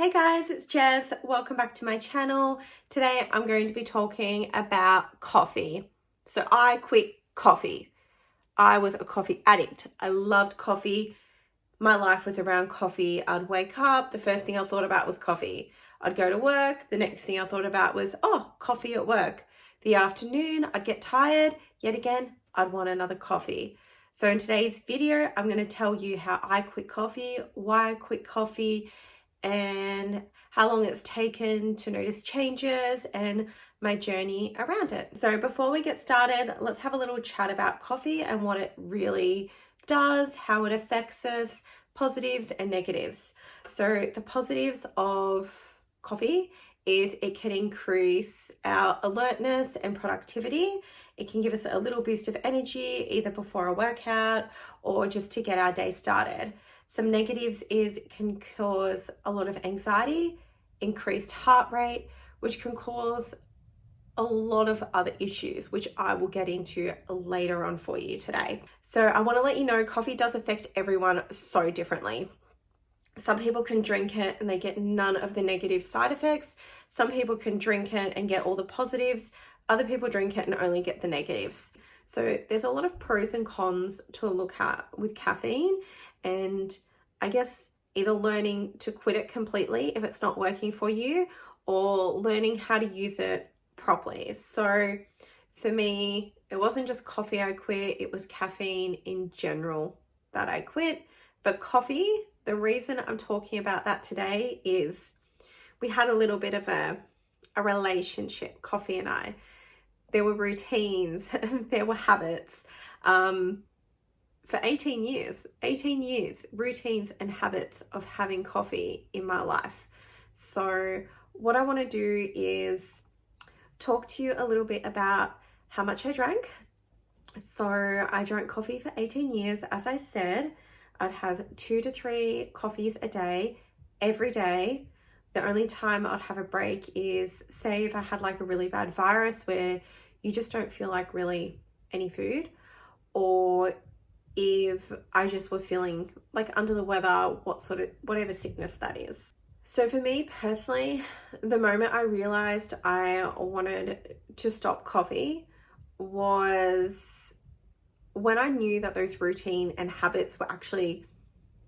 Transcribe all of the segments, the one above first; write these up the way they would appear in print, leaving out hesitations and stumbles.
Hey guys, it's Jess. Welcome back to my channel. Today I'm going to be talking about coffee. So I quit coffee. I was a coffee addict. I loved coffee. My life was around coffee. I'd wake up, the first thing I thought about was coffee. I'd go to work, the next thing I thought about was, coffee at work. The afternoon, I'd get tired, yet again, I'd want another coffee. So in today's video, I'm going to tell you how I quit coffee, why I quit coffee, and how long it's taken to notice changes and my journey around it. So before we get started, let's have a little chat about coffee and what it really does, how it affects us, positives and negatives. So the positives of coffee is it can increase our alertness and productivity. It can give us a little boost of energy either before a workout or just to get our day started. Some negatives is it can cause a lot of anxiety, increased heart rate, which can cause a lot of other issues, which I will get into later on for you today. So I want to let you know coffee does affect everyone so differently. Some people can drink it and they get none of the negative side effects. Some people can drink it and get all the positives. Other people drink it and only get the negatives. So there's a lot of pros and cons to look at with caffeine, and I guess either learning to quit it completely if it's not working for you, or learning how to use it properly. So for me, it wasn't just coffee I quit, it was caffeine in general that I quit. But coffee, the reason I'm talking about that today is we had a little bit of a relationship, coffee and I. There were routines, there were habits. For 18 years, routines and habits of having coffee in my life. So what I want to do is talk to you a little bit about how much I drank. So I drank coffee for 18 years. As I said, I'd have 2 to 3 coffees a day, every day. The only time I'd have a break is, say, if I had like a really bad virus where you just don't feel like really any food, or if I just was feeling like under the weather, whatever sickness that is. So for me personally, the moment I realized I wanted to stop coffee was when I knew that those routine and habits were actually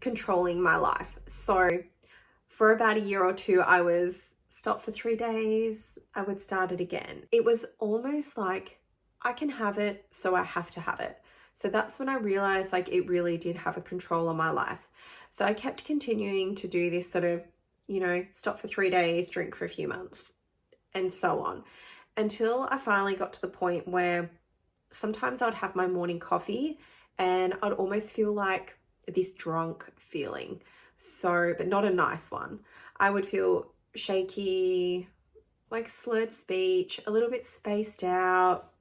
controlling my life. So for about a year or two, I was stopped for 3 days. I would start it again. It was almost like I can have it, so I have to have it. So that's when I realized like it really did have a control on my life. So I kept continuing to do this sort of, stop for 3 days, drink for a few months, and so on, until I finally got to the point where sometimes I'd have my morning coffee and I'd almost feel like this drunk feeling. So, but not a nice one. I would feel shaky, like slurred speech, a little bit spaced out.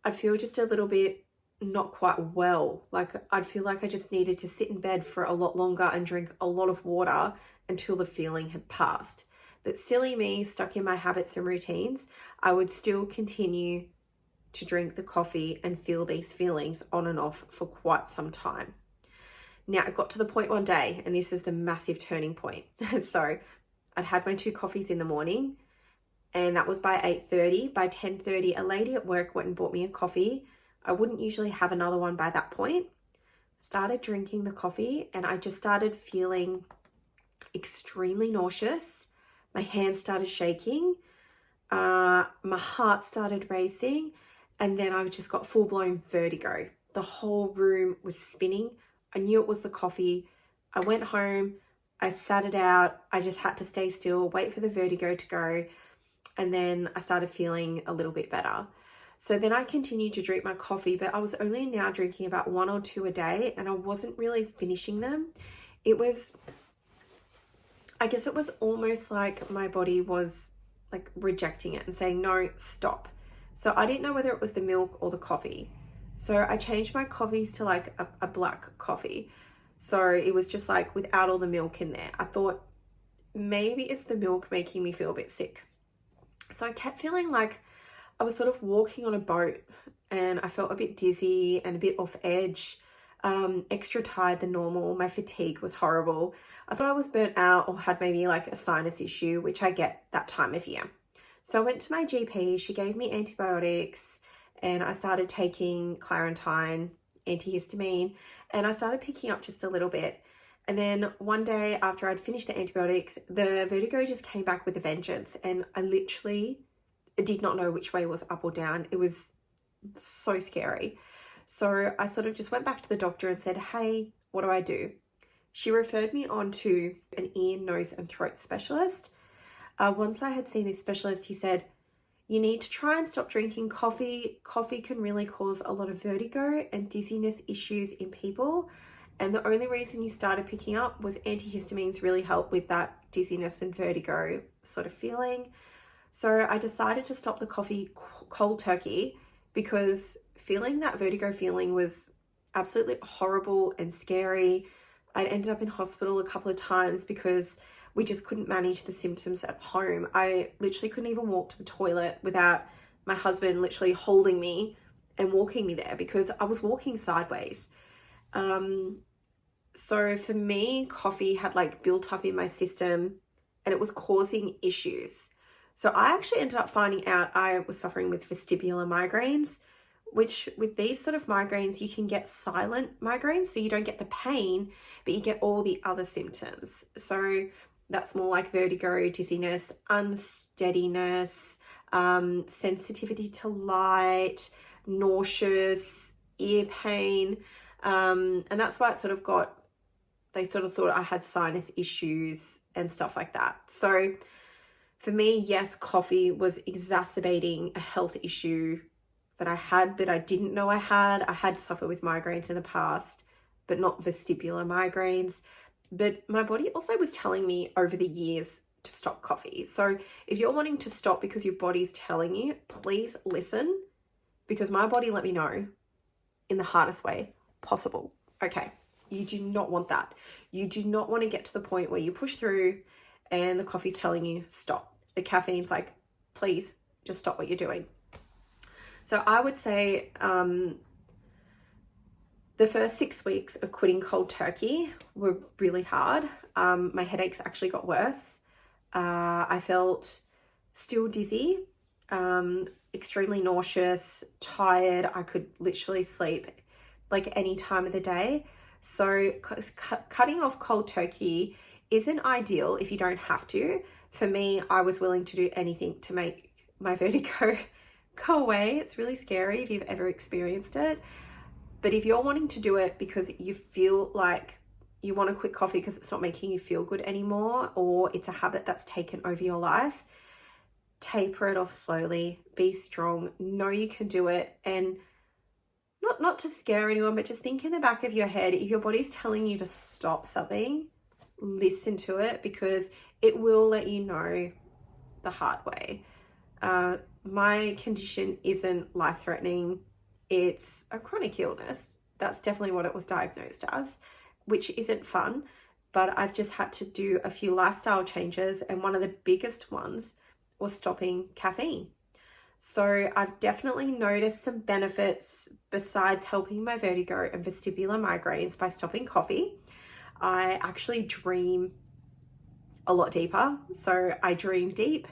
I'd feel just a little bit not quite well. Like I'd feel like I just needed to sit in bed for a lot longer and drink a lot of water until the feeling had passed. But silly me, stuck in my habits and routines, I would still continue to drink the coffee and feel these feelings on and off for quite some time. Now I got to the point one day, and this is the massive turning point. So I'd had my 2 coffees in the morning, and that was by 8:30. By 10:30, a lady at work went and bought me a coffee. I wouldn't usually have another one by that point. Started drinking the coffee, and I just started feeling extremely nauseous. My hands started shaking. My heart started racing, and then I just got full-blown vertigo. The whole room was spinning. I knew it was the coffee. I went home. I sat it out. I just had to stay still, wait for the vertigo to go. And then I started feeling a little bit better. So then I continued to drink my coffee, but I was only now drinking about 1 or 2 a day, and I wasn't really finishing them. I guess it was almost like my body was like rejecting it and saying, no, stop. So I didn't know whether it was the milk or the coffee. So I changed my coffees to like a black coffee. So it was just like without all the milk in there. I thought maybe it's the milk making me feel a bit sick. So I kept feeling like I was sort of walking on a boat, and I felt a bit dizzy and a bit off edge. extra tired than normal. My fatigue was horrible. I thought I was burnt out or had maybe like a sinus issue, which I get that time of year. So I went to my GP, she gave me antibiotics, and I started taking Clarentine, antihistamine, and I started picking up just a little bit. And then one day after I'd finished the antibiotics, the vertigo just came back with a vengeance, and I literally did not know which way was up or down. It was so scary. So I sort of just went back to the doctor and said, hey, what do I do? She referred me on to an ear, nose and throat specialist. Once I had seen this specialist, he said, you need to try and stop drinking coffee. Coffee can really cause a lot of vertigo and dizziness issues in people. And the only reason you started picking up was antihistamines really help with that dizziness and vertigo sort of feeling. So I decided to stop the coffee cold turkey because feeling that vertigo feeling was absolutely horrible and scary. I ended up in hospital a couple of times because we just couldn't manage the symptoms at home. I literally couldn't even walk to the toilet without my husband literally holding me and walking me there because I was walking sideways. So for me, coffee had like built up in my system and it was causing issues. So I actually ended up finding out I was suffering with vestibular migraines, which with these sort of migraines, you can get silent migraines. So you don't get the pain, but you get all the other symptoms. So that's more like vertigo, dizziness, unsteadiness, sensitivity to light, nauseous, ear pain. And that's why it sort of they sort of thought I had sinus issues and stuff like that. So for me, yes, coffee was exacerbating a health issue that I had, but I didn't know I had. I had suffered with migraines in the past, but not vestibular migraines. But my body also was telling me over the years to stop coffee. So if you're wanting to stop because your body's telling you, please listen, because my body let me know in the hardest way possible. Okay, you do not want that. You do not want to get to the point where you push through and the coffee's telling you stop. The caffeine's like, please just stop what you're doing. So I would say the first 6 weeks of quitting cold turkey were really hard. My headaches actually got worse. I felt still dizzy, extremely nauseous, tired. I could literally sleep like any time of the day. So cutting off cold turkey isn't ideal if you don't have to. For me, I was willing to do anything to make my vertigo go away. It's really scary if you've ever experienced it. But if you're wanting to do it because you feel like you want to quit coffee because it's not making you feel good anymore, or it's a habit that's taken over your life, taper it off slowly, be strong, know you can do it. And not to scare anyone, but just think in the back of your head, if your body's telling you to stop something, listen to it, because it will let you know the hard way. My condition isn't life-threatening. It's a chronic illness. That's definitely what it was diagnosed as, which isn't fun, but I've just had to do a few lifestyle changes, and one of the biggest ones was stopping caffeine. So I've definitely noticed some benefits besides helping my vertigo and vestibular migraines by stopping coffee. I actually dream a lot deeper. So I dream deep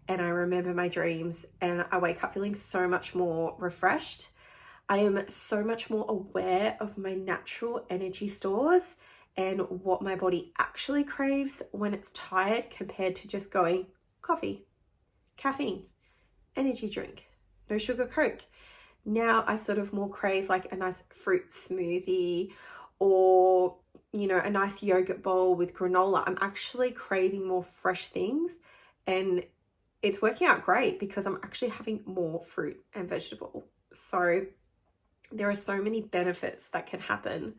and I remember my dreams, and I wake up feeling so much more refreshed. I am so much more aware of my natural energy stores and what my body actually craves when it's tired, compared to just going coffee, caffeine, energy drink, no sugar Coke. Now I sort of more crave like a nice fruit smoothie, or, you know, a nice yogurt bowl with granola. I'm actually craving more fresh things, and it's working out great because I'm actually having more fruit and vegetable. So there are so many benefits that can happen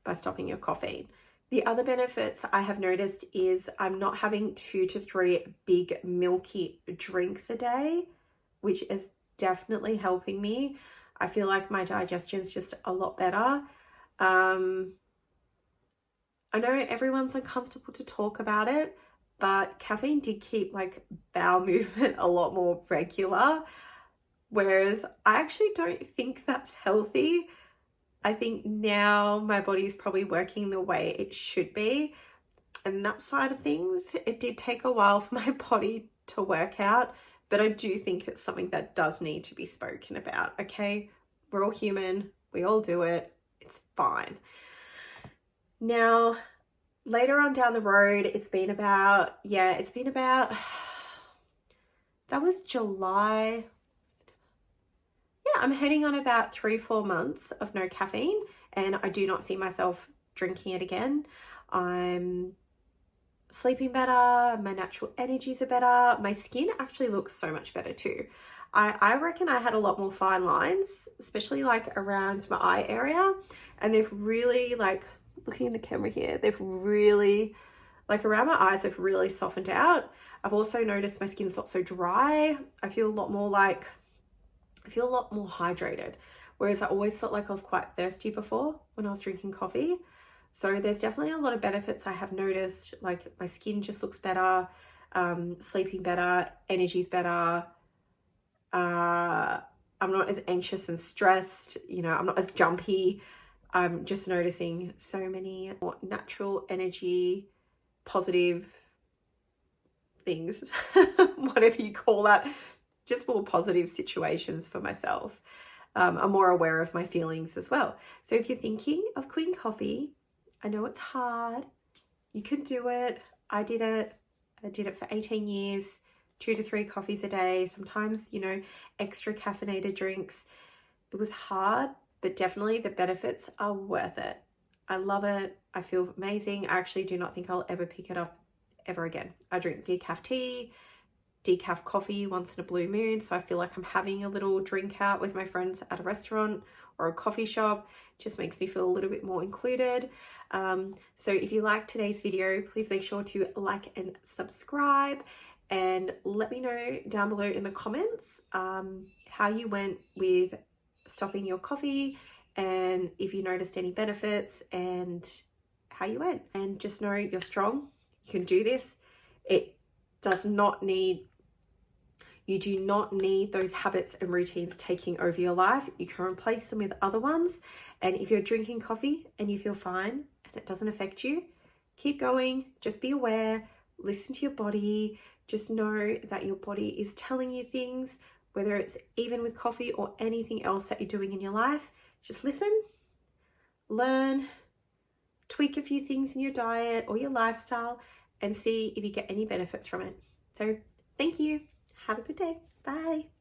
by stopping your caffeine. The other benefits I have noticed is I'm not having 2 to 3 big milky drinks a day, which is definitely helping me. I feel like my digestion is just a lot better. I know everyone's uncomfortable to talk about it, but caffeine did keep like bowel movement a lot more regular, whereas I actually don't think that's healthy. I think now my body is probably working the way it should be. And that side of things, it did take a while for my body to work out, but I do think it's something that does need to be spoken about, okay? We're all human, we all do it, it's fine. Now, later on down the road, it's been about, that was July. Yeah, I'm heading on about 3-4 months of no caffeine, and I do not see myself drinking it again. I'm sleeping better, my natural energies are better, my skin actually looks so much better too. I reckon I had a lot more fine lines, especially like around my eye area, and they've really, like, looking in the camera here, they've really, like around my eyes, they've really softened out. I've also noticed my skin's not so dry. I feel a lot more hydrated, whereas I always felt like I was quite thirsty before when I was drinking coffee. So there's definitely a lot of benefits I have noticed, like my skin just looks better, sleeping better, energy's better. I'm not as anxious and stressed, you know, I'm not as jumpy. I'm just noticing so many more natural energy, positive things, whatever you call that, just more positive situations for myself. I'm more aware of my feelings as well. So if you're thinking of quitting coffee, I know it's hard. You can do it. I did it for 18 years, 2 to 3 coffees a day, sometimes, you know, extra caffeinated drinks. It was hard, but definitely the benefits are worth it. I love it. I feel amazing. I actually do not think I'll ever pick it up ever again. I drink decaf tea, decaf coffee once in a blue moon, so I feel like I'm having a little drink out with my friends at a restaurant or a coffee shop. It just makes me feel a little bit more included. So if you liked today's video, please make sure to like and subscribe, and let me know down below in the comments how you went with stopping your coffee, and if you noticed any benefits and how you went. And just know you're strong, you can do this. It does not need, you do not need those habits and routines taking over your life. You can replace them with other ones. And if you're drinking coffee and you feel fine and it doesn't affect you, keep going. Just be aware, listen to your body. Just know that your body is telling you things, whether it's even with coffee or anything else that you're doing in your life. Just listen, learn, tweak a few things in your diet or your lifestyle, and see if you get any benefits from it. So thank you. Have a good day. Bye.